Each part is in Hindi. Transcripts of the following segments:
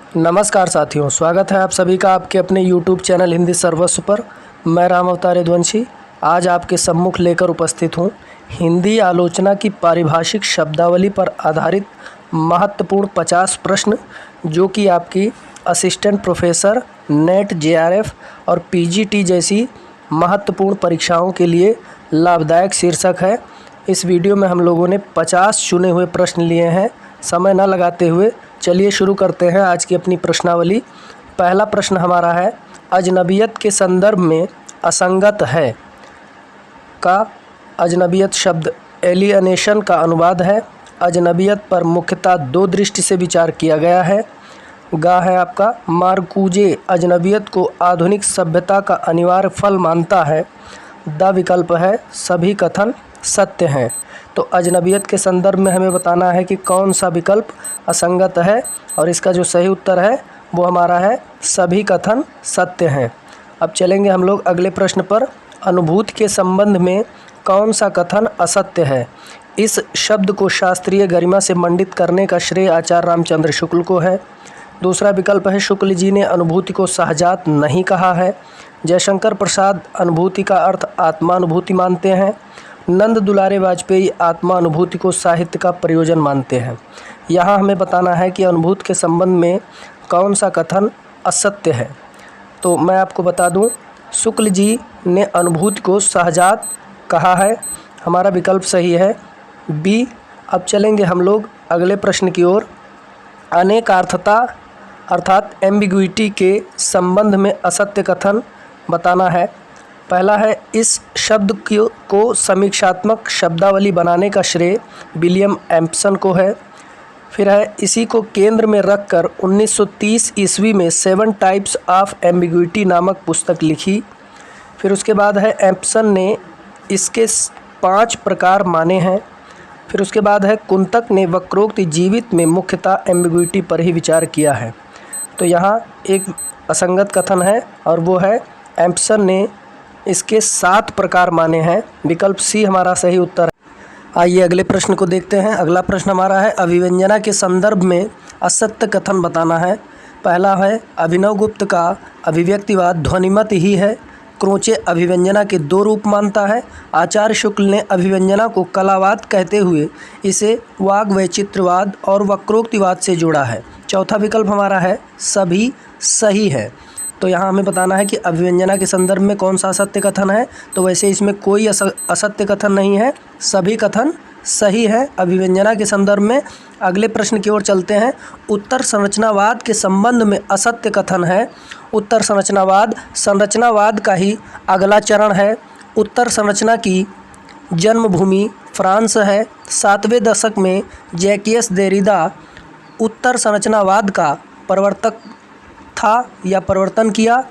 नमस्कार साथियों, स्वागत है आप सभी का आपके अपने YouTube चैनल हिंदी सर्वस्व पर। मैं राम अवतार यदुवंशी आज आपके सम्मुख लेकर उपस्थित हूँ हिंदी आलोचना की पारिभाषिक शब्दावली पर आधारित महत्वपूर्ण 50 प्रश्न, जो कि आपकी असिस्टेंट प्रोफेसर, नेट, JRF और PGT जैसी महत्वपूर्ण परीक्षाओं के लिए लाभदायक शीर्षक है। इस वीडियो में हम लोगों ने 50 चुने हुए प्रश्न लिए हैं। समय न लगाते हुए चलिए शुरू करते हैं आज की अपनी प्रश्नावली। पहला प्रश्न हमारा है, अजनबियत के संदर्भ में असंगत है का अजनबियत शब्द एलियनेशन का अनुवाद है। अजनबियत पर मुख्यतः दो दृष्टि से विचार किया गया है। गा है आपका, मार्कूजे अजनबियत को आधुनिक सभ्यता का अनिवार्य फल मानता है। द विकल्प है, सभी कथन सत्य हैं। तो अजनबियत के संदर्भ में हमें बताना है कि कौन सा विकल्प असंगत है, और इसका जो सही उत्तर है वो हमारा है सभी कथन सत्य हैं। अब चलेंगे हम लोग अगले प्रश्न पर। अनुभूति के संबंध में कौन सा कथन असत्य है? इस शब्द को शास्त्रीय गरिमा से मंडित करने का श्रेय आचार्य रामचंद्र शुक्ल को है। दूसरा विकल्प है, शुक्ल जी ने अनुभूति को सहजात नहीं कहा है। जयशंकर प्रसाद अनुभूति का अर्थ आत्मानुभूति मानते हैं। नंद दुलारे वाजपेयी आत्मानुभूति को साहित्य का प्रयोजन मानते हैं। यहाँ हमें बताना है कि अनुभूति के संबंध में कौन सा कथन असत्य है। तो मैं आपको बता दूं, शुक्ल जी ने अनुभूति को सहजात कहा है। हमारा विकल्प सही है, बी। अब चलेंगे हम लोग अगले प्रश्न की ओर। अनेकार्थता अर्थात एम्बिग्विटी के संबंध में असत्य कथन बताना है। पहला है, इस शब्द को समीक्षात्मक शब्दावली बनाने का श्रेय विलियम एम्पसन को है। फिर है, इसी को केंद्र में रखकर 1930 ईस्वी में 7 टाइप्स ऑफ एम्बिग्विटी नामक पुस्तक लिखी। फिर उसके बाद है, एम्पसन ने इसके 5 प्रकार माने हैं। फिर उसके बाद है, कुंतक ने वक्रोक्ति जीवित में मुख्यतः एम्बिग्विटी पर ही विचार किया है। तो यहाँ एक असंगत कथन है, और वो है एम्पसन ने इसके 7 प्रकार माने हैं। विकल्प सी हमारा सही उत्तर है। आइए अगले प्रश्न को देखते हैं। अगला प्रश्न हमारा है, अभिव्यंजना के संदर्भ में असत्य कथन बताना है। पहला है, अभिनव गुप्त का अभिव्यक्तिवाद ध्वनिमत ही है। क्रोचे अभिव्यंजना के 2 रूप मानता है। आचार्य शुक्ल ने अभिव्यंजना को कलावाद कहते हुए इसे वाग वैचित्रवाद और वक्रोक्तिवाद से जोड़ा है। चौथा विकल्प हमारा है, सभी सही है। तो यहाँ हमें बताना है कि अभिव्यंजना के संदर्भ में कौन सा असत्य कथन है। तो वैसे इसमें कोई असत्य कथन नहीं है, सभी कथन सही है अभिव्यंजना के संदर्भ में। अगले प्रश्न की ओर चलते हैं। उत्तर संरचनावाद के संबंध में असत्य कथन है। उत्तर संरचनावाद का ही अगला चरण है। उत्तर संरचना की जन्मभूमि फ्रांस है। 7वें दशक में जैकियस देरिदा उत्तर संरचनावाद का प्रवर्तक था या प्रवर्तन किया।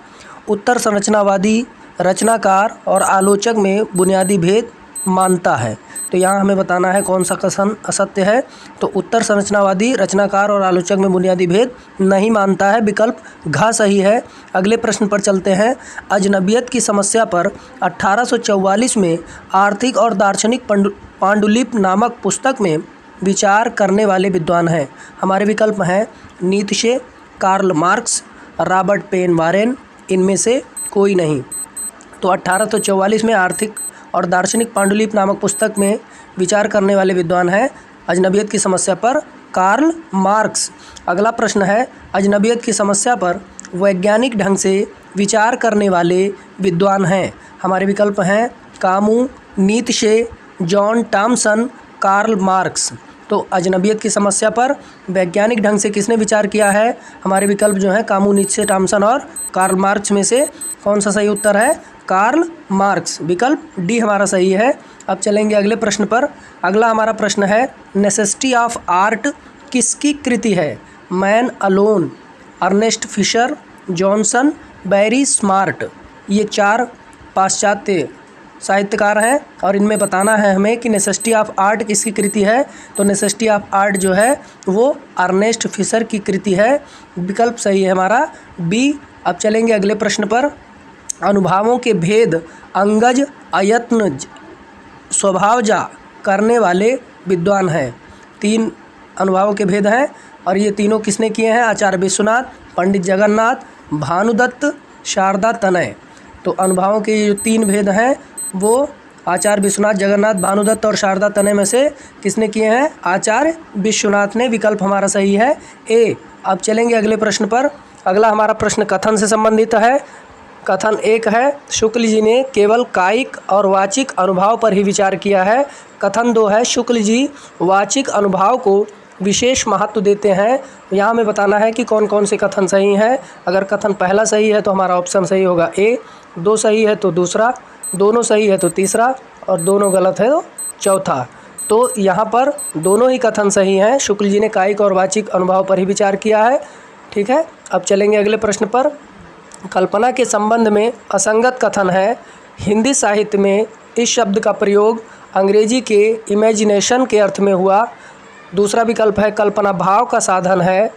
उत्तर संरचनावादी रचनाकार और आलोचक में बुनियादी भेद मानता है। तो यहाँ हमें बताना है कौन सा कथन असत्य है। तो उत्तर संरचनावादी रचनाकार और आलोचक में बुनियादी भेद नहीं मानता है। विकल्प घ सही है। अगले प्रश्न पर चलते हैं। अजनबियत की समस्या पर 1844 में आर्थिक और दार्शनिक पांडुलिपि नामक पुस्तक में विचार करने वाले विद्वान हैं। हमारे विकल्प हैं, Nietzsche, Karl Marx, Robert Penn Warren. इनमें से कोई नहीं। तो 1844 में आर्थिक और दार्शनिक पांडुलिपि नामक पुस्तक में विचार करने वाले विद्वान हैं अजनबियत की समस्या पर कार्ल मार्क्स। अगला प्रश्न है, अजनबियत की समस्या पर वैज्ञानिक ढंग से विचार करने वाले विद्वान हैं। हमारे विकल्प हैं, Camus, Nietzsche, John Thomson, Karl Marx. तो अजनबियत की समस्या पर वैज्ञानिक ढंग से किसने विचार किया है? हमारे विकल्प जो हैं कामू, नीत्शे, थॉमसन और कार्ल मार्क्स में से कौन सा सही उत्तर है? Karl Marx. विकल्प डी हमारा सही है। अब चलेंगे अगले प्रश्न पर। अगला हमारा प्रश्न है, नेसेसिटी ऑफ आर्ट किसकी कृति है? Man alone, Ernest Fischer, Johnson, Barry Smart. ये 4 पाश्चात्य साहित्यकार हैं, और इनमें बताना है हमें कि नेसेसिटी ऑफ आर्ट किसकी कृति है। तो नेसेसिटी ऑफ आर्ट जो है वो अर्नेस्ट फिशर की कृति है। विकल्प सही है हमारा बी। अब चलेंगे अगले प्रश्न पर। अनुभावों के भेद अंगज अयत्न स्वभावजा करने वाले विद्वान हैं। 3 अनुभावों के भेद हैं, और ये तीनों किसने किए हैं? आचार्य विश्वनाथ, पंडित जगन्नाथ, भानुदत्त, शारदा तनय। तो अनुभावों के ये जो 3 भेद हैं वो आचार्य विश्वनाथ, जगन्नाथ, भानुदत्त और शारदा तनय में से किसने किए हैं? आचार्य विश्वनाथ ने। विकल्प हमारा सही है ए। अब चलेंगे अगले प्रश्न पर। अगला हमारा प्रश्न कथन से संबंधित है। कथन 1 है, शुक्ल जी ने केवल कायिक और वाचिक अनुभाव पर ही विचार किया है। कथन 2 है, शुक्ल जी वाचिक अनुभाव को विशेष महत्व देते हैं। यहाँ हमें बताना है कि कौन कौन से कथन सही हैं। अगर कथन पहला सही है तो हमारा ऑप्शन सही होगा ए, 2 सही है तो दूसरा, दोनों सही है तो तीसरा और दोनों गलत है तो चौथा। तो यहाँ पर दोनों ही कथन सही हैं। शुक्ल जी ने कायिक और वाचिक अनुभाव पर ही विचार किया है। ठीक है, अब चलेंगे अगले प्रश्न पर। कल्पना के संबंध में असंगत कथन है। हिंदी साहित्य में इस शब्द का प्रयोग अंग्रेजी के इमेजिनेशन के अर्थ में हुआ। दूसरा विकल्प है कल्पना भाव का साधन है।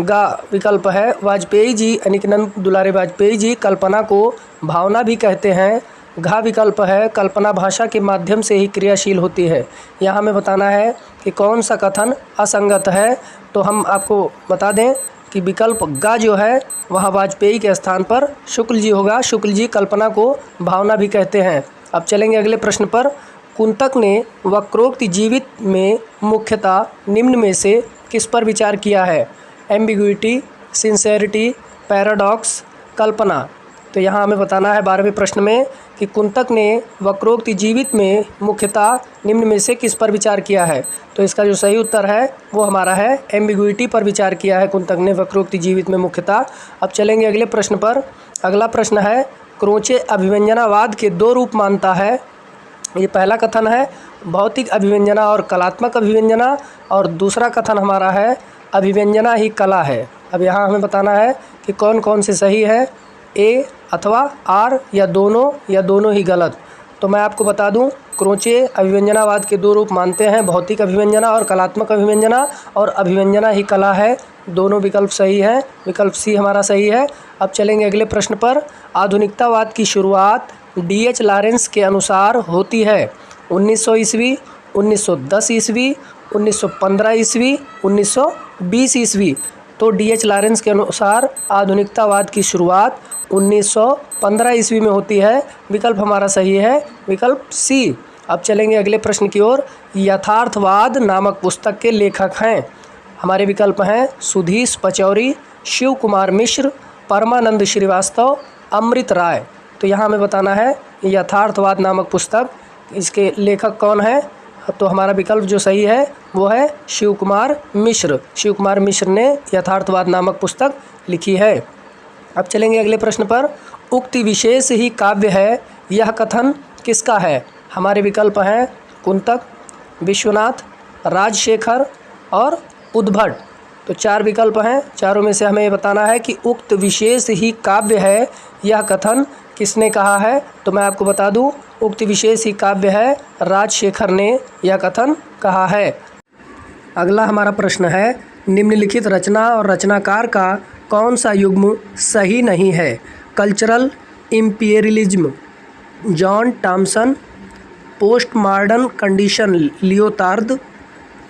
गा विकल्प है वाजपेयी जी यानी कि नंद दुलारे वाजपेयी जी कल्पना को भावना भी कहते हैं। घा विकल्प है कल्पना भाषा के माध्यम से ही क्रियाशील होती है। यहाँ हमें बताना है कि कौन सा कथन असंगत है। तो हम आपको बता दें कि विकल्प गा जो है वहाँ वाजपेयी के स्थान पर शुक्ल जी होगा। शुक्ल जी कल्पना को भावना भी कहते हैं। अब चलेंगे अगले प्रश्न पर। कुंतक ने वक्रोक्ति जीवित में मुख्यतः निम्न में से किस पर विचार किया है? एम्बिग्विटी, सिंसेरिटी, पैराडॉक्स, कल्पना। तो यहाँ हमें बताना है 12वें प्रश्न में कि कुंतक ने वक्रोक्ति जीवित में मुख्यतः निम्न में से किस पर विचार किया है। तो इसका जो सही उत्तर है वो हमारा है एम्बिग्विटी पर विचार किया है कुंतक ने वक्रोक्ति जीवित में मुख्यतः। अब चलेंगे अगले प्रश्न पर। अगला प्रश्न है, क्रोचे अभिव्यंजनावाद के 2 रूप मानता है। ये पहला कथन है भौतिक अभिव्यंजना और कलात्मक अभिव्यंजना, और दूसरा कथन हमारा है अभिव्यंजना ही कला है। अब यहाँ हमें बताना है कि कौन कौन से सही है, ए अथवा आर या दोनों ही गलत। तो मैं आपको बता दूं, क्रोचे अभिव्यंजनावाद के 2 रूप मानते हैं, भौतिक अभिव्यंजना और कलात्मक अभिव्यंजना, और अभिव्यंजना ही कला है। दोनों विकल्प सही हैं, विकल्प सी हमारा सही है। अब चलेंगे अगले प्रश्न पर। आधुनिकतावाद की शुरुआत D.H. लॉरेंस के अनुसार होती है 1900 ईस्वी, 1910 ईस्वी, 1915 ईस्वी, 1920 ईस्वी। तो D.H. लॉरेंस के अनुसार आधुनिकतावाद की शुरुआत 1915 ईस्वी में होती है। विकल्प हमारा सही है, विकल्प सी। अब चलेंगे अगले प्रश्न की ओर। यथार्थवाद नामक पुस्तक के लेखक हैं। हमारे विकल्प हैं सुधीश पचौरी, शिव कुमार मिश्र, परमानंद श्रीवास्तव, अमृत राय। तो यहाँ हमें बताना है यथार्थवाद नामक पुस्तक, इसके लेखक कौन है। तो हमारा विकल्प जो सही है वो है शिव कुमार मिश्र। शिव कुमार मिश्र ने यथार्थवाद नामक पुस्तक लिखी है। अब चलेंगे अगले प्रश्न पर। उक्ति विशेष ही काव्य है, यह कथन किसका है? हमारे विकल्प हैं कुंतक, विश्वनाथ, राजशेखर और उद्भट। तो 4 विकल्प हैं, चारों में से हमें ये बताना है कि उक्त विशेष ही काव्य है, यह कथन किसने कहा है। तो मैं आपको बता दूं, उक्त विशेष ही काव्य है, राजशेखर ने यह कथन कहा है। अगला हमारा प्रश्न है, निम्नलिखित रचना और रचनाकार का कौन सा युग्म सही नहीं है? Cultural imperialism John Thomson, post modern condition Lyotard,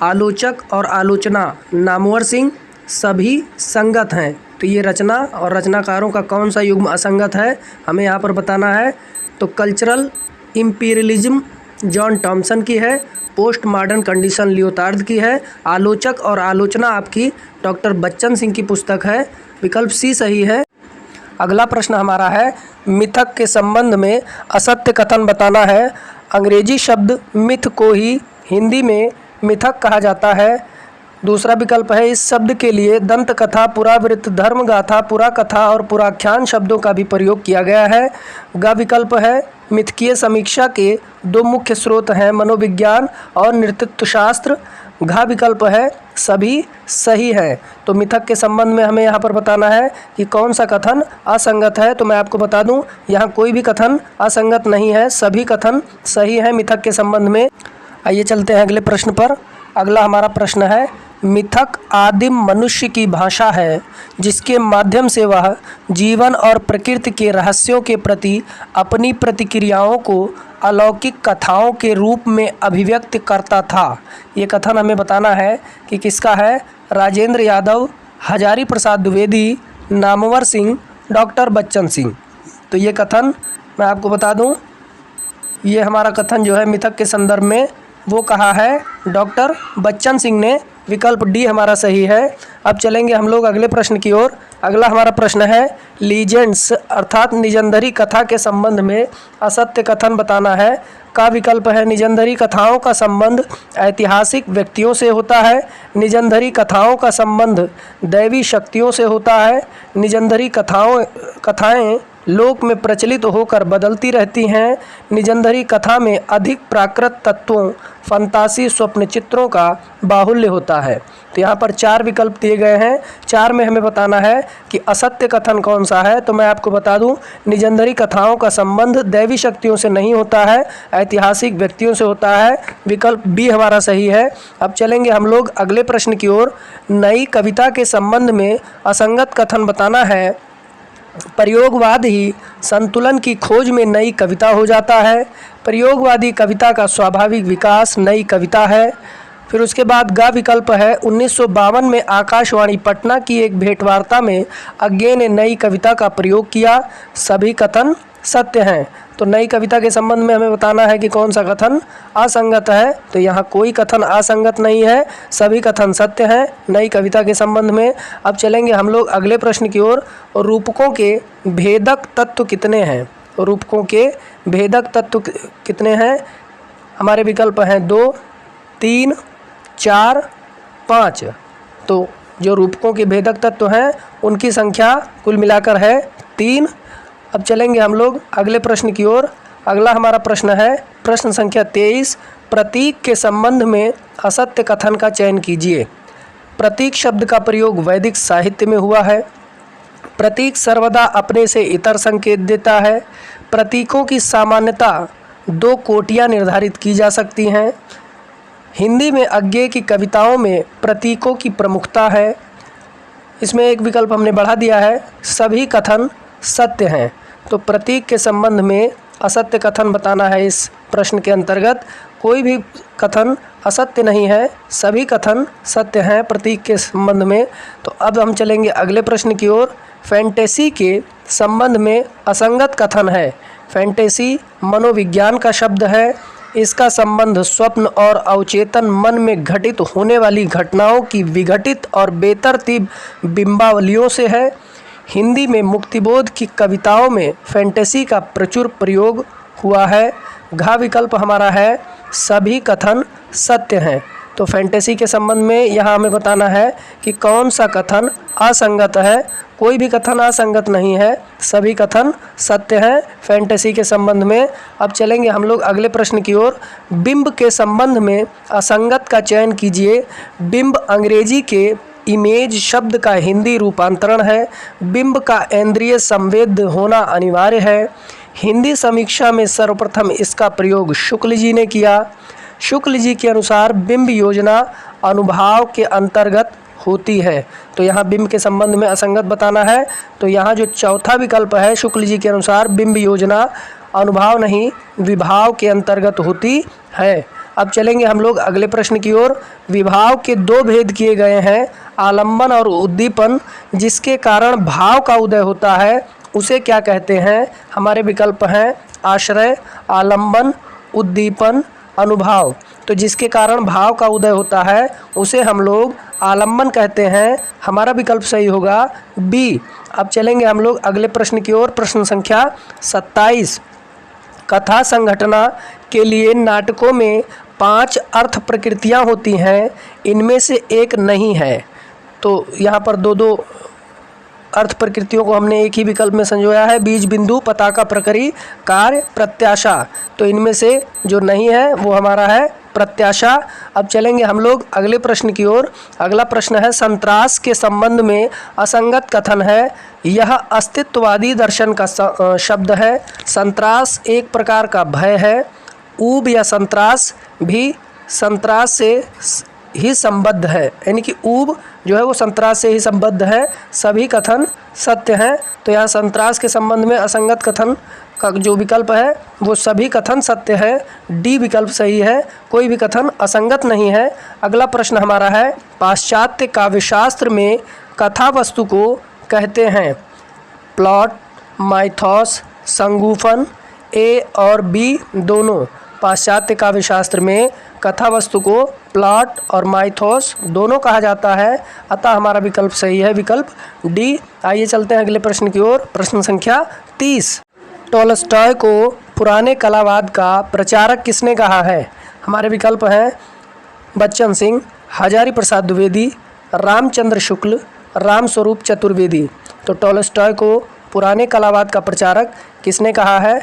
आलोचक और आलोचना नामवर सिंह, सभी संगत हैं। तो ये रचना और रचनाकारों का कौन सा युग्म असंगत है, हमें यहाँ पर बताना है। तो कल्चरल इम्पीरियलिज्म जॉन थॉमसन की है, पोस्ट मॉडर्न कंडीशन लियोतार्द की है, आलोचक और आलोचना आपकी डॉक्टर बच्चन सिंह की पुस्तक है। विकल्प सी सही है। अगला प्रश्न हमारा है, मिथक के संबंध में असत्य कथन बताना है। अंग्रेजी शब्द मिथ को ही हिंदी में मिथक कहा जाता है। दूसरा विकल्प है, इस शब्द के लिए दंत कथा, पुरावृत्त, धर्मगाथा, पुराकथा और पुराख्यान शब्दों का भी प्रयोग किया गया है। ग विकल्प है, मिथकीय समीक्षा के 2 मुख्य स्रोत हैं, मनोविज्ञान और नृतत्व शास्त्र। घ विकल्प है, सभी सही हैं। तो मिथक के संबंध में हमें यहाँ पर बताना है कि कौन सा कथन असंगत है। तो मैं आपको बता दूं, यहाँ कोई भी कथन असंगत नहीं है, सभी कथन सही हैं मिथक के संबंध में। आइए चलते हैं अगले प्रश्न पर। अगला हमारा प्रश्न है, मिथक आदिम मनुष्य की भाषा है जिसके माध्यम से वह जीवन और प्रकृति के रहस्यों के प्रति अपनी प्रतिक्रियाओं को अलौकिक कथाओं के रूप में अभिव्यक्त करता था। ये कथन हमें बताना है कि किसका है। राजेंद्र यादव, हजारी प्रसाद द्विवेदी, नामवर सिंह, डॉक्टर बच्चन सिंह। तो ये कथन मैं आपको बता दूं, ये हमारा कथन जो है मिथक के संदर्भ में वो कहा है डॉक्टर बच्चन सिंह ने। विकल्प डी हमारा सही है। अब चलेंगे हम लोग अगले प्रश्न की ओर। अगला हमारा प्रश्न है, लीजेंड्स अर्थात निजंदरी कथा के संबंध में असत्य कथन बताना है। का विकल्प है, निजंदरी कथाओं का संबंध ऐतिहासिक व्यक्तियों से होता है, निजंदरी कथाओं का संबंध दैवी शक्तियों से होता है, निजंदरी कथाएं लोक में प्रचलित होकर बदलती रहती हैं, निजंदरी कथा में अधिक प्राकृत तत्वों फंतासी स्वप्न चित्रों का बाहुल्य होता है। तो यहाँ पर 4 विकल्प दिए गए हैं। 4 में हमें बताना है कि असत्य कथन कौन सा है। तो मैं आपको बता दूं, निजंदरी कथाओं का संबंध दैवी शक्तियों से नहीं होता है, ऐतिहासिक व्यक्तियों से होता है। विकल्प बी हमारा सही है। अब चलेंगे हम लोग अगले प्रश्न की ओर। नई कविता के संबंध में असंगत कथन बताना है। प्रयोगवाद ही संतुलन की खोज में नई कविता हो जाता है। प्रयोगवादी कविता का स्वाभाविक विकास नई कविता है। फिर उसके बाद गा विकल्प है, 1952 में आकाशवाणी पटना की एक भेंटवार्ता में अज्ञे ने नई कविता का प्रयोग किया। सभी कथन सत्य हैं। तो नई कविता के संबंध में हमें बताना है कि कौन सा कथन असंगत है। तो यहाँ कोई कथन असंगत नहीं है, सभी कथन सत्य हैं नई कविता के संबंध में। अब चलेंगे हम लोग अगले प्रश्न की ओर। रूपकों के भेदक तत्व कितने हैं। रूपकों के भेदक तत्व कितने हैं। हमारे विकल्प हैं 2, 3, 4, 5। तो जो रूपकों के भेदक तत्व हैं उनकी संख्या कुल मिलाकर है 3। अब चलेंगे हम लोग अगले प्रश्न की ओर। अगला हमारा प्रश्न है प्रश्न संख्या 23, प्रतीक के संबंध में असत्य कथन का चयन कीजिए। प्रतीक शब्द का प्रयोग वैदिक साहित्य में हुआ है। प्रतीक सर्वदा अपने से इतर संकेत देता है। प्रतीकों की सामान्यता 2 कोटियाँ निर्धारित की जा सकती हैं। हिंदी में अज्ञे की कविताओं में प्रतीकों की प्रमुखता है। इसमें एक विकल्प हमने बढ़ा दिया है, सभी कथन सत्य हैं। तो प्रतीक के संबंध में असत्य कथन बताना है। इस प्रश्न के अंतर्गत कोई भी कथन असत्य नहीं है, सभी कथन सत्य हैं प्रतीक के संबंध में। तो अब हम चलेंगे अगले प्रश्न की ओर। फैंटेसी के संबंध में असंगत कथन है। फैंटेसी मनोविज्ञान का शब्द है। इसका संबंध स्वप्न और अवचेतन मन में घटित होने वाली घटनाओं की विघटित और बेतरतीब बिंबावलियों से है। हिंदी में मुक्तिबोध की कविताओं में फैंटेसी का प्रचुर प्रयोग हुआ है। घा विकल्प हमारा है, सभी कथन सत्य हैं। तो फैंटेसी के संबंध में यहाँ हमें बताना है कि कौन सा कथन असंगत है। कोई भी कथन असंगत नहीं है, सभी कथन सत्य हैं फैंटेसी के संबंध में। अब चलेंगे हम लोग अगले प्रश्न की ओर। बिंब के संबंध में असंगत का चयन कीजिए। बिंब अंग्रेजी के इमेज शब्द का हिंदी रूपांतरण है। बिंब का इंद्रिय संवेद्य होना अनिवार्य है। हिंदी समीक्षा में सर्वप्रथम इसका प्रयोग शुक्ल जी ने किया। शुक्ल जी के अनुसार बिंब योजना अनुभाव के अंतर्गत होती है। तो यहाँ बिंब के संबंध में असंगत बताना है। तो यहाँ जो चौथा विकल्प है, शुक्ल जी के अनुसार बिंब योजना अनुभाव नहीं विभाव के अंतर्गत होती है। अब चलेंगे हम लोग अगले प्रश्न की ओर। विभाव के 2 भेद किए गए हैं, आलंबन और उद्दीपन। जिसके कारण भाव का उदय होता है उसे क्या कहते हैं। हमारे विकल्प हैं आश्रय, आलंबन, उद्दीपन, अनुभाव। तो जिसके कारण भाव का उदय होता है उसे हम लोग आलंबन कहते हैं। हमारा विकल्प सही होगा बी। अब चलेंगे हम लोग अगले प्रश्न की ओर। प्रश्न संख्या 27, कथा संघटना के लिए नाटकों में 5 अर्थ प्रकृतियाँ होती हैं, इनमें से एक नहीं है। तो यहाँ पर 2 अर्थ प्रकृतियों को हमने एक ही विकल्प में संजोया है, बीज बिंदु, पताका, प्रकरी, कार्य, प्रत्याशा। तो इनमें से जो नहीं है वो हमारा है प्रत्याशा। अब चलेंगे हम लोग अगले प्रश्न की ओर। अगला प्रश्न है, संत्रास के संबंध में असंगत कथन है। यह अस्तित्ववादी दर्शन का शब्द है। संत्रास एक प्रकार का भय है। ऊब या संत्रास भी संत्रास से ही संबद्ध है, यानी कि ऊब जो है वो संतरास से ही संबद्ध है, सभी कथन सत्य हैं। तो यहाँ संतरास के संबंध में असंगत कथन का जो विकल्प है वो सभी कथन सत्य है, डी विकल्प सही है, कोई भी कथन असंगत नहीं है। अगला प्रश्न हमारा है, पाश्चात्य काव्यशास्त्र में कथा वस्तु को कहते हैं प्लॉट, माइथॉस, संगूफन, ए और बी दोनों। पाश्चात्य काव्यशास्त्र में कथा वस्तु को प्लॉट और माइथोस दोनों कहा जाता है, अतः हमारा विकल्प सही है, विकल्प डी। आइए चलते हैं अगले प्रश्न की ओर। प्रश्न संख्या 30। टॉलस्टॉय को पुराने कलावाद का प्रचारक किसने कहा है? हमारे विकल्प हैं बच्चन सिंह, हजारी प्रसाद द्विवेदी, रामचंद्र शुक्ल, रामस्वरूप चतुर्वेदी। तो टॉलस्टॉय को पुराने कलावाद का प्रचारक किसने कहा है?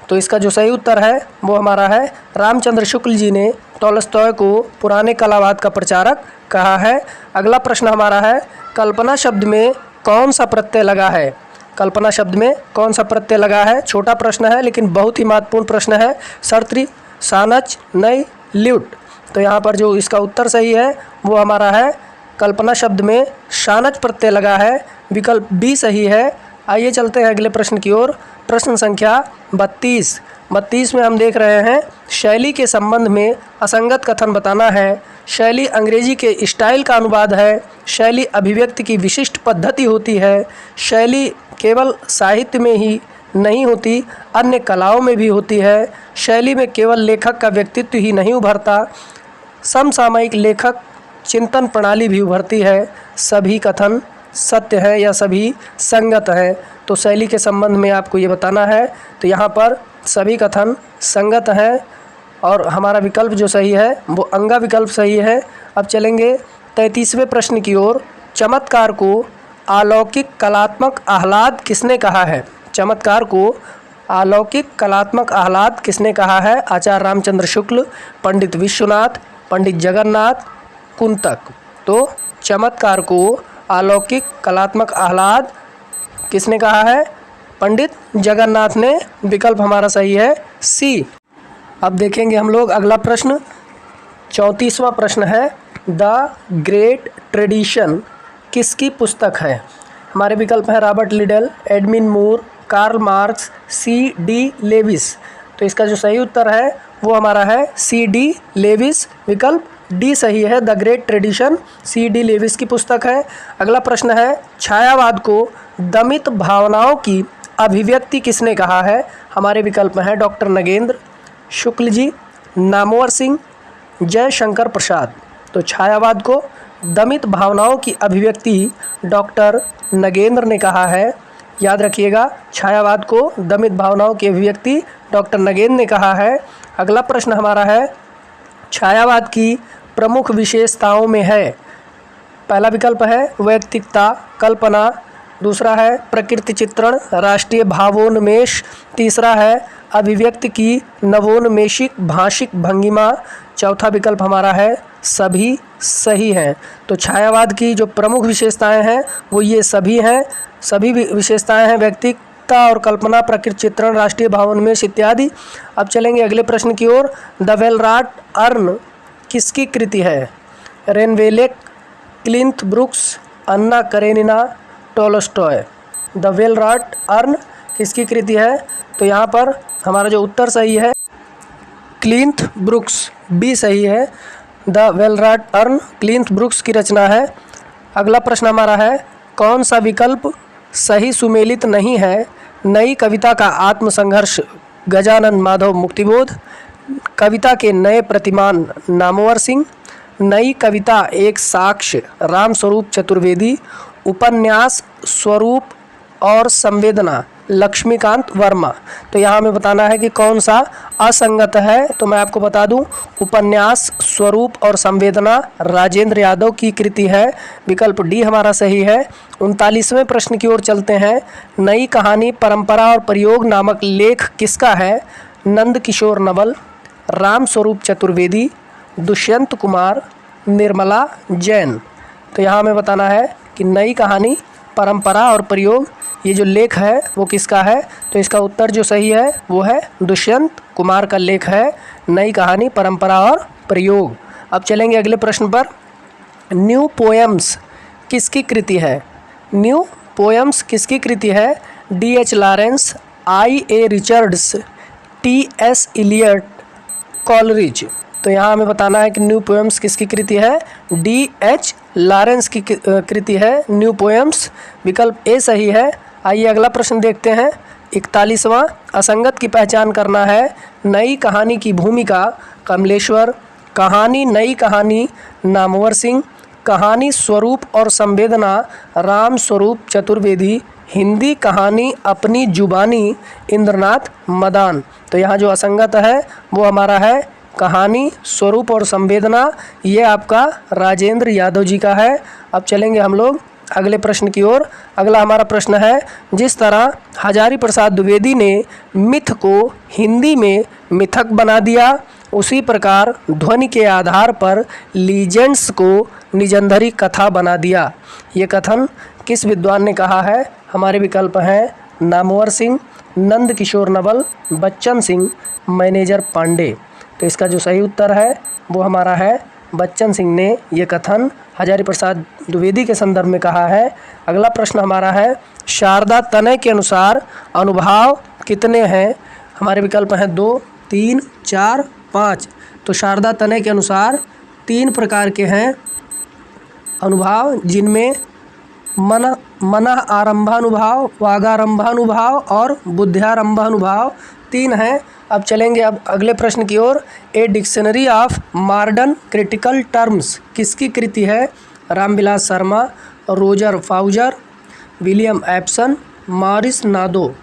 तो इसका जो सही उत्तर है वो हमारा है रामचंद्र शुक्ल जी ने टॉलस्टॉय को पुराने कलावाद का प्रचारक कहा है। अगला प्रश्न हमारा है, कल्पना शब्द में कौन सा प्रत्यय लगा है? कल्पना शब्द में कौन सा प्रत्यय लगा है? छोटा प्रश्न है लेकिन बहुत ही महत्वपूर्ण प्रश्न है। सर्त्री, सानच, नई, ल्यूट। तो यहाँ पर जो इसका उत्तर सही है वो हमारा है कल्पना शब्द में सानच प्रत्यय लगा है, विकल्प बी सही है। आइए चलते हैं अगले प्रश्न की ओर। प्रश्न संख्या 32 में हम देख रहे हैं, शैली के संबंध में असंगत कथन बताना है। शैली अंग्रेजी के स्टाइल का अनुवाद है। शैली अभिव्यक्ति की विशिष्ट पद्धति होती है। शैली केवल साहित्य में ही नहीं होती, अन्य कलाओं में भी होती है। शैली में केवल लेखक का व्यक्तित्व ही नहीं उभरता, समसामयिक लेखक चिंतन प्रणाली भी उभरती है। सभी कथन सत्य है या सभी संगत हैं? तो शैली के संबंध में आपको ये बताना है। तो यहाँ पर सभी कथन संगत हैं और हमारा विकल्प जो सही है वो अंगा विकल्प सही है। अब चलेंगे 33वें प्रश्न की ओर। चमत्कार को अलौकिक कलात्मक आह्लाद किसने कहा है? चमत्कार को अलौकिक कलात्मक आह्लाद किसने कहा है? आचार्य रामचंद्र शुक्ल, पंडित विश्वनाथ, पंडित जगन्नाथ, कुंतक। तो चमत्कार को अलौकिक कलात्मक आह्लाद किसने कहा है? पंडित जगन्नाथ ने, विकल्प हमारा सही है सी। अब देखेंगे हम लोग अगला प्रश्न। 34वां प्रश्न है, द ग्रेट ट्रेडिशन किसकी पुस्तक है? हमारे विकल्प हैं Robert Liddell, Edwin Muir, Karl Marx, C D Lewis. तो इसका जो सही उत्तर है वो हमारा है सी डी लेविस, विकल्प डी सही है। The great tradition C D Lewis की पुस्तक है। अगला प्रश्न है, छायावाद को दमित भावनाओं की अभिव्यक्ति किसने कहा है? हमारे विकल्प हैं डॉक्टर नगेंद्र शुक्ल जी, नामवर सिंह, जयशंकर प्रसाद। तो छायावाद को दमित भावनाओं की अभिव्यक्ति डॉक्टर नगेंद्र ने कहा है। याद रखिएगा, छायावाद को दमित भावनाओं की अभिव्यक्ति डॉक्टर नगेंद्र ने कहा है। अगला प्रश्न हमारा है, छायावाद की प्रमुख विशेषताओं में है। पहला विकल्प है वैयक्तिकता, कल्पना, दूसरा है प्रकृति चित्रण, राष्ट्रीय भावोन्मेष, तीसरा है अभिव्यक्ति की नवोन्मेषिक भाषिक भंगिमा, चौथा विकल्प हमारा है सभी सही हैं। तो छायावाद की जो प्रमुख विशेषताएं हैं वो ये सभी हैं, सभी विशेषताएं हैं, वैयक्तिकता और कल्पना, प्रकृति चित्रण, राष्ट्रीय भावोन्मेष इत्यादि। अब चलेंगे अगले प्रश्न की ओर। द वेलराट अर्न किसकी कृति है? Rene Wellek, Cleanth Brooks, Anna Karenina, Tolstoy. The well wrought urn किसकी कृति है? तो यहाँ पर हमारा जो उत्तर सही है क्लिंथ ब्रुक्स, बी सही है। द वेलराट अर्न क्लिंथ ब्रुक्स की रचना है। अगला प्रश्न हमारा है, कौन सा विकल्प सही सुमेलित नहीं है? नई कविता का आत्मसंघर्ष गजानन माधव मुक्तिबोध, कविता के नए प्रतिमान नामवर सिंह, नई कविता एक साक्ष्य रामस्वरूप चतुर्वेदी, उपन्यास स्वरूप और संवेदना लक्ष्मीकांत वर्मा। तो यहाँ हमें बताना है कि कौन सा असंगत है। तो मैं आपको बता दूं, उपन्यास स्वरूप और संवेदना राजेंद्र यादव की कृति है, विकल्प डी हमारा सही है। 39वें प्रश्न की ओर चलते हैं। नई कहानी परंपरा और प्रयोग नामक लेख किसका है? नंद किशोर नवल, रामस्वरूप चतुर्वेदी, दुष्यंत कुमार, निर्मला जैन। तो यहाँ हमें बताना है कि नई कहानी परंपरा और प्रयोग ये जो लेख है वो किसका है? तो इसका उत्तर जो सही है वो है दुष्यंत कुमार का लेख है, नई कहानी परंपरा और प्रयोग। अब चलेंगे अगले प्रश्न पर। न्यू पोएम्स किसकी कृति है? न्यू पोएम्स किसकी कृति है? D.H. Lawrence, I.A. Richards, T.S. Eliot, Coleridge. तो यहाँ हमें बताना है कि न्यू पोएम्स किसकी कृति है? D.H. लॉरेंस की कृति है न्यू पोएम्स। विकल्प ए सही है। आइए अगला प्रश्न देखते हैं। 41वां, असंगत की पहचान करना है। नई कहानी की भूमिका कमलेश्वर, कहानी नई कहानी नामवर सिंह, कहानी स्वरूप और संवेदना राम स्वरूप चतुर्वेदी, हिंदी कहानी अपनी जुबानी इंद्रनाथ मदान। तो यहाँ जो असंगत है वो हमारा है कहानी स्वरूप और संवेदना, ये आपका राजेंद्र यादव जी का है। अब चलेंगे हम लोग अगले प्रश्न की ओर। अगला हमारा प्रश्न है, जिस तरह हजारी प्रसाद द्विवेदी ने मिथ को हिंदी में मिथक बना दिया, उसी प्रकार ध्वनि के आधार पर लीजेंड्स को निजंधरी कथा बना दिया। ये कथन किस विद्वान ने कहा है? हमारे विकल्प हैं नामवर सिंह, नंद किशोर नवल, बच्चन सिंह, मैनेजर पांडे। तो इसका जो सही उत्तर है वो हमारा है बच्चन सिंह ने ये कथन हजारी प्रसाद द्विवेदी के संदर्भ में कहा है। अगला प्रश्न हमारा है, शारदा तनय के अनुसार अनुभाव कितने हैं? हमारे विकल्प हैं 2, 3, 4, 5। तो शारदा तनय के अनुसार 3 प्रकार के हैं अनुभाव, जिनमें मन आरंभानुभाव, वागारंभानुभाव और बुद्ध्यारंभानुभाव 3 हैं। अब चलेंगे अब अगले प्रश्न की ओर। A dictionary of modern critical terms किसकी कृति है? Ramvilas Sharma, Roger Fowler, William Empson, Maurice Nadeau.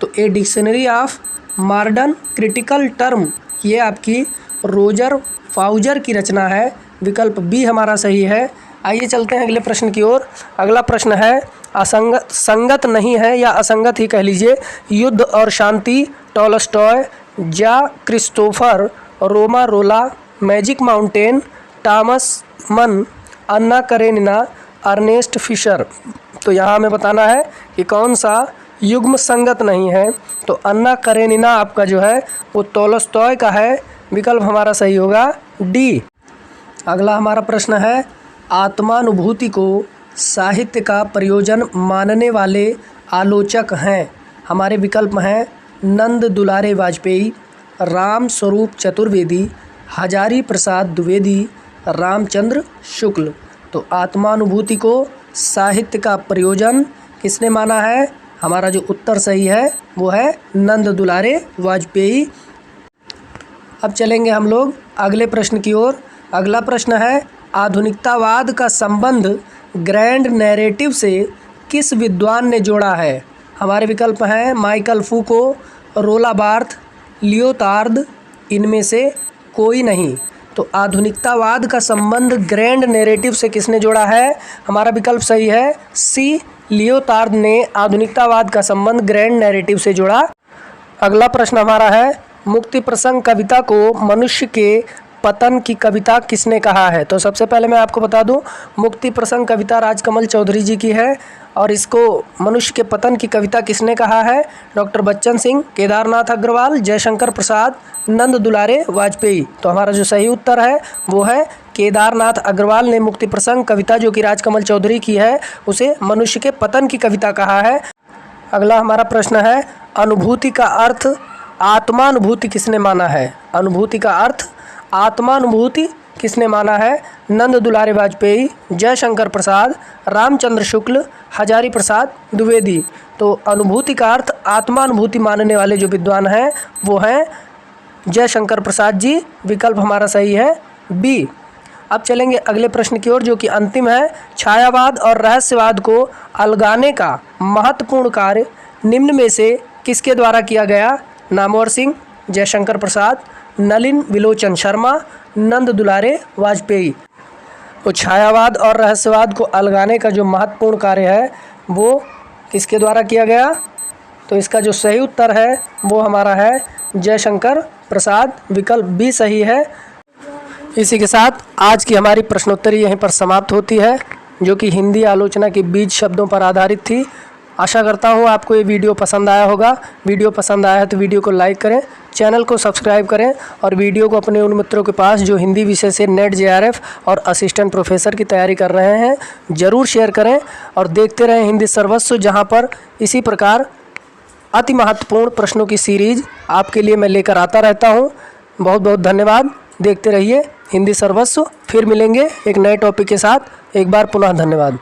तो a dictionary of modern critical term ये आपकी रोजर फाउजर की रचना है। विकल्प बी हमारा सही है। आइए चलते हैं अगले प्रश्न की ओर। अगला प्रश्न है, संगत नहीं है या असंगत ही कह लीजिए, युद्ध और शांति टॉलस्टॉय, जा क्रिस्टोफर, रोमा रोला, मैजिक माउंटेन, टॉमस मन, अन्ना करेनिना, अर्नेस्ट फिशर। तो यहाँ हमें बताना है कि कौन सा युग्म संगत नहीं है। तो अन्ना करेनिना आपका जो है वो टॉलस्टॉय का है। विकल्प हमारा सही होगा डी। अगला हमारा प्रश्न है, आत्मानुभूति को साहित्य का प्रयोजन मानने वाले आलोचक हैं। हमारे विकल्प हैं नंद दुलारे वाजपेयी, राम स्वरूप चतुर्वेदी, हजारी प्रसाद द्विवेदी, रामचंद्र शुक्ल। तो आत्मानुभूति को साहित्य का प्रयोजन किसने माना है? हमारा जो उत्तर सही है वो है नंद दुलारे वाजपेयी। अब चलेंगे हम लोग अगले प्रश्न की ओर। अगला प्रश्न है, आधुनिकतावाद का संबंध ग्रैंड नैरेटिव से किस विद्वान ने जोड़ा है? हमारे विकल्प हैं माइकल फूको, रोला बार्थ, लियोतार्द, इनमें से कोई नहीं। तो आधुनिकतावाद का संबंध ग्रैंड नैरेटिव से किसने जोड़ा है? हमारा विकल्प सही है सी, लियोतार्द ने आधुनिकतावाद का संबंध ग्रैंड नैरेटिव से जोड़ा। अगला प्रश्न हमारा है, मुक्ति प्रसंग कविता को मनुष्य के पतन की कविता किसने कहा है? तो सबसे पहले मैं आपको बता दूं, मुक्ति प्रसंग कविता राजकमल चौधरी जी की है और इसको मनुष्य के पतन की कविता किसने कहा है? डॉक्टर बच्चन सिंह, केदारनाथ अग्रवाल, जयशंकर प्रसाद, नंद दुलारे वाजपेयी। तो हमारा जो सही उत्तर है वो है केदारनाथ अग्रवाल ने मुक्ति प्रसंग कविता जो कि राजकमल चौधरी की है उसे मनुष्य के पतन की कविता कहा है। अगला हमारा प्रश्न है, अनुभूति का अर्थ आत्मानुभूति किसने माना है? अनुभूति का अर्थ आत्मानुभूति किसने माना है? नंद दुलारे वाजपेयी, जयशंकर प्रसाद, रामचंद्र शुक्ल, हजारी प्रसाद द्विवेदी। तो अनुभूति का अर्थ आत्मानुभूति मानने वाले जो विद्वान हैं वो हैं जयशंकर प्रसाद जी। विकल्प हमारा सही है बी। अब चलेंगे अगले प्रश्न की ओर जो कि अंतिम है, छायावाद और रहस्यवाद को अलगाने का महत्वपूर्ण कार्य निम्न में से किसके द्वारा किया गया? नामवर सिंह, जयशंकर प्रसाद, नलिन विलोचन शर्मा, नंद दुलारे वाजपेयी। तो छायावाद और रहस्यवाद को अलगाने का जो महत्वपूर्ण कार्य है वो किसके द्वारा किया गया? तो इसका जो सही उत्तर है वो हमारा है जयशंकर प्रसाद। विकल्प बी सही है। इसी के साथ आज की हमारी प्रश्नोत्तरी यहीं पर समाप्त होती है जो कि हिंदी आलोचना के बीज शब्दों पर आधारित थी। आशा करता हूँ आपको ये वीडियो पसंद आया होगा। वीडियो पसंद आया है तो वीडियो को लाइक करें, चैनल को सब्सक्राइब करें और वीडियो को अपने उन मित्रों के पास जो हिंदी विषय से नेट जेआरएफ और असिस्टेंट प्रोफेसर की तैयारी कर रहे हैं ज़रूर शेयर करें और देखते रहें हिंदी सर्वस्व, जहाँ पर इसी प्रकार अति महत्वपूर्ण प्रश्नों की सीरीज आपके लिए मैं लेकर आता रहता हूँ। बहुत बहुत धन्यवाद। देखते रहिए हिंदी सर्वस्व। फिर मिलेंगे एक नए टॉपिक के साथ। एक बार पुनः धन्यवाद।